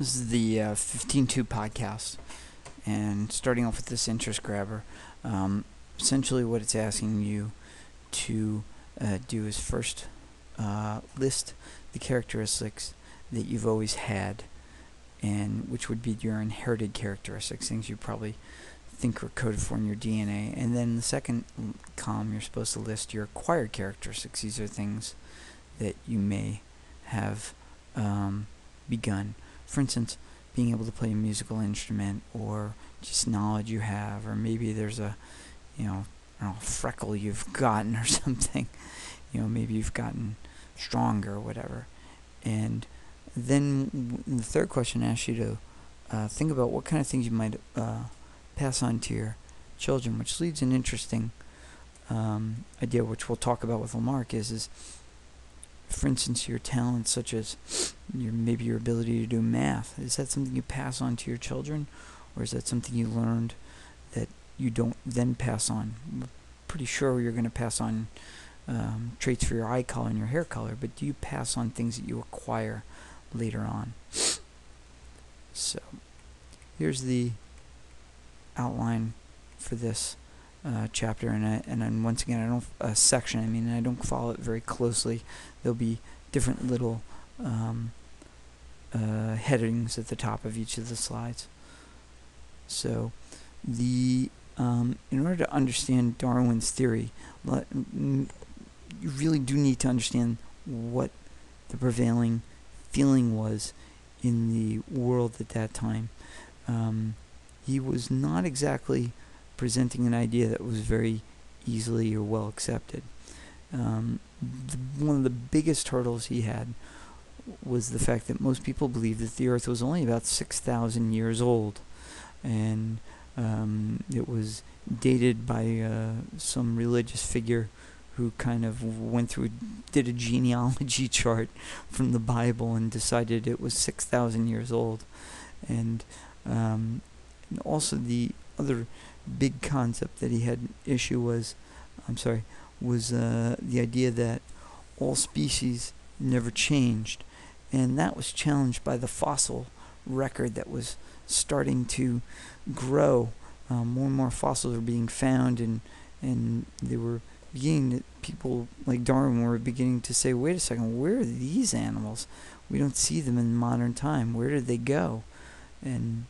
This is the 15-2 podcast, and starting off with this interest grabber. Essentially, what it's asking you to do is first list the characteristics that you've always had, and which would be your inherited characteristics, things you probably think are coded for in your DNA. And then the second column, you're supposed to list your acquired characteristics. These are things that you may have begun. For instance, being able to play a musical instrument, or just knowledge you have, or maybe there's a, I don't know, freckle you've gotten or something. Maybe you've gotten stronger or whatever. And then the third question asks you to think about what kind of things you might pass on to your children, which leads an interesting idea, which we'll talk about with Lamarck, is for instance, your talents, such as maybe your ability to do math. Is that something you pass on to your children, or is that something you learned that you don't then pass on? I'm pretty sure you're going to pass on traits for your eye color and your hair color, but do you pass on things that you acquire later on? So here's the outline for this chapter, and once again, I don't section. I don't follow it very closely. There'll be different little headings at the top of each of the slides. So, in order to understand Darwin's theory, you really do need to understand what the prevailing feeling was in the world at that time. He was not exactly presenting an idea that was very easily or well accepted. One of the biggest hurdles he had was the fact that most people believed that the Earth was only about 6,000 years old, and it was dated by some religious figure who kind of did a genealogy chart from the Bible and decided it was 6,000 years old. And also the other big concept that he had issue was the idea that all species never changed, and that was challenged by the fossil record that was starting to grow. More and more fossils were being found, and they were people like Darwin were beginning to say, wait a second, where are these animals? We don't see them in modern time. Where did they go? And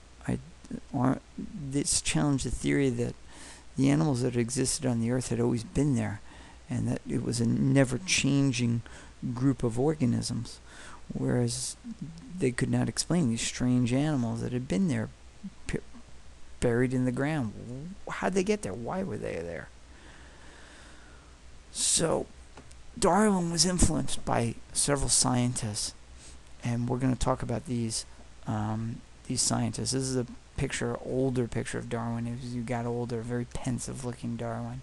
this challenged the theory that the animals that existed on the Earth had always been there, and that it was a never-changing group of organisms, whereas they could not explain these strange animals that had been there, buried in the ground. How'd they get there? Why were they there? So Darwin was influenced by several scientists, and we're going to talk about these scientists. This is a older picture of Darwin. As you got older, very pensive-looking Darwin.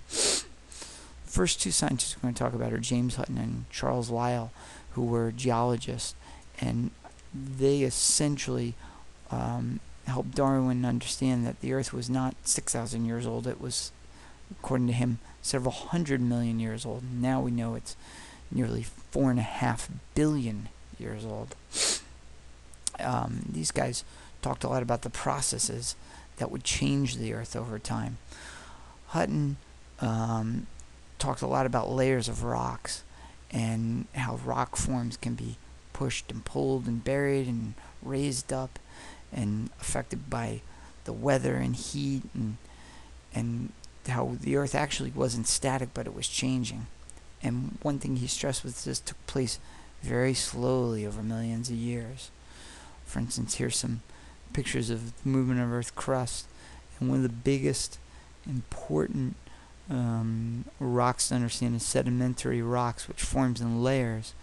First two scientists we're going to talk about are James Hutton and Charles Lyell, who were geologists, and they essentially helped Darwin understand that the Earth was not 6,000 years old. It was, according to him, several 100 million years old. Now we know it's nearly 4.5 billion years old. These guys talked a lot about the processes that would change the Earth over time. Hutton talked a lot about layers of rocks and how rock forms can be pushed and pulled and buried and raised up and affected by the weather and heat, and how the Earth actually wasn't static, but it was changing. And one thing he stressed was this took place very slowly over millions of years. For instance, here's some pictures of the movement of Earth crust, and one of the biggest important rocks to understand is sedimentary rocks, which forms in layers,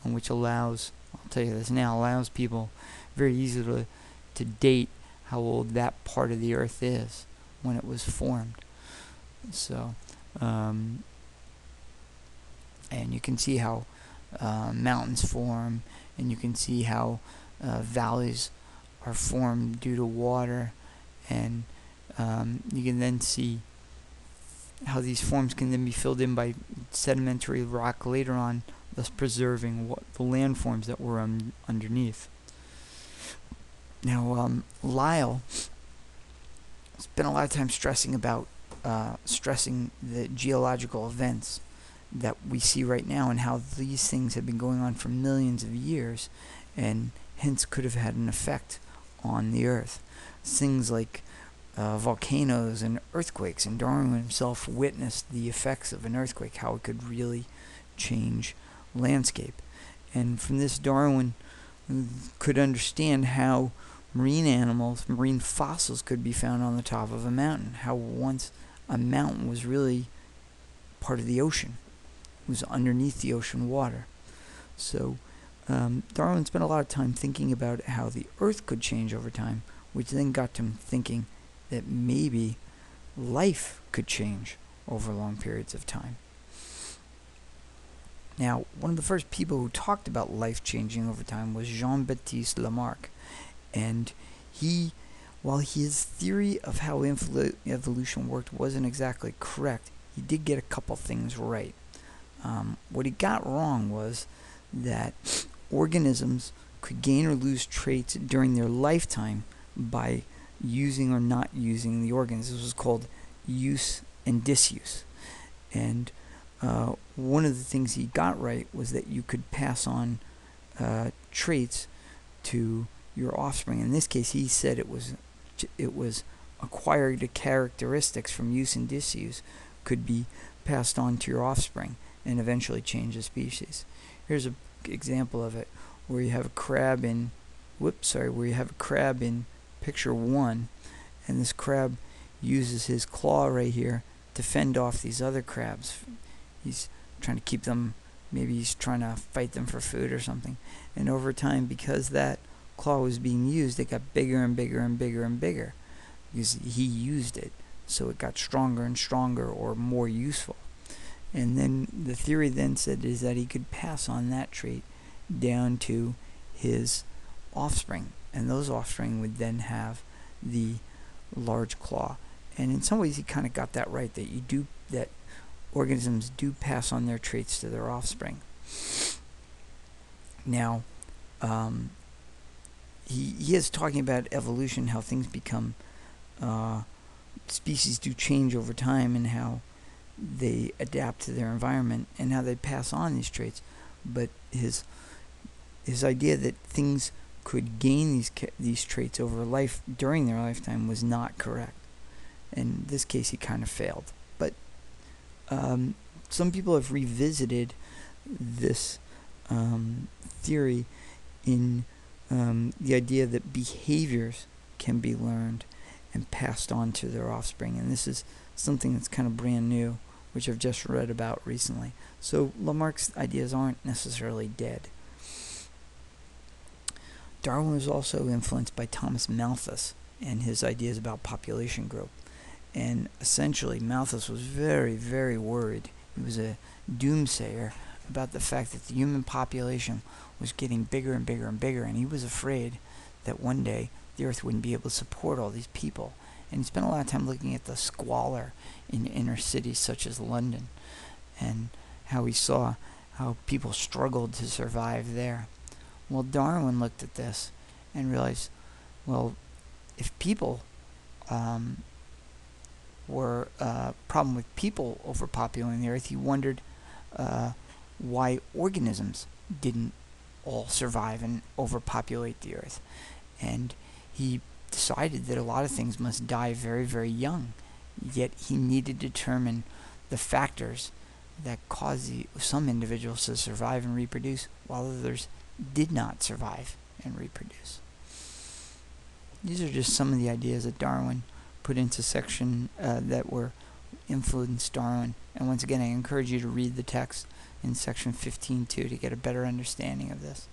and which allows, I'll tell you this now, allows people very easily to date how old that part of the Earth is when it was formed. So, and you can see how mountains form, and you can see how valleys are formed due to water, and you can then see how these forms can then be filled in by sedimentary rock later on, thus preserving the landforms that were underneath. Now, Lyle spent a lot of time stressing the geological events that we see right now and how these things have been going on for millions of years, and hence could have had an effect on the Earth. Things like volcanoes and earthquakes, and Darwin himself witnessed the effects of an earthquake, how it could really change landscape. And from this, Darwin could understand how marine animals, marine fossils could be found on the top of a mountain, how once a mountain was really part of the ocean, it was underneath the ocean water. So Darwin spent a lot of time thinking about how the Earth could change over time, which then got him thinking that maybe life could change over long periods of time. Now, one of the first people who talked about life changing over time was Jean-Baptiste Lamarck. And while his theory of how evolution worked wasn't exactly correct, he did get a couple things right. What he got wrong was that organisms could gain or lose traits during their lifetime by using or not using the organs. This was called use and disuse. And one of the things he got right was that you could pass on traits to your offspring. In this case, he said it was acquired characteristics from use and disuse could be passed on to your offspring and eventually change the species. Here's an example of it, where you have a crab in picture 1, and this crab uses his claw right here to fend off these other crabs. He's trying to keep them, maybe he's trying to fight them for food or something. And over time, because that claw was being used, it got bigger and bigger and bigger and bigger, because he used it, so it got stronger and stronger, or more useful. And then the theory then said is that he could pass on that trait down to his offspring, and those offspring would then have the large claw. And in some ways he kind of got that right, that organisms do pass on their traits to their offspring. Now, he is talking about evolution, how things become, species do change over time, and how they adapt to their environment, and how they pass on these traits. But his idea that things could gain these traits over life during their lifetime was not correct. In this case, he kind of failed. But some people have revisited this theory in the idea that behaviors can be learned and passed on to their offspring. And this is something that's kind of brand new, which I've just read about recently. So Lamarck's ideas aren't necessarily dead. Darwin was also influenced by Thomas Malthus and his ideas about population growth. And essentially, Malthus was very, very worried. He was a doomsayer about the fact that the human population was getting bigger and bigger and bigger, and he was afraid that one day the Earth wouldn't be able to support all these people. And he spent a lot of time looking at the squalor in inner cities such as London, and how he saw how people struggled to survive there. Well, Darwin looked at this and realized, well, if people were a problem with people overpopulating the Earth, he wondered why organisms didn't all survive and overpopulate the Earth. And he decided that a lot of things must die very, very young. Yet he needed to determine the factors that cause some individuals to survive and reproduce, while others did not survive and reproduce. These are just some of the ideas that Darwin put into section that were influenced Darwin. And once again, I encourage you to read the text in section 15.2 to get a better understanding of this.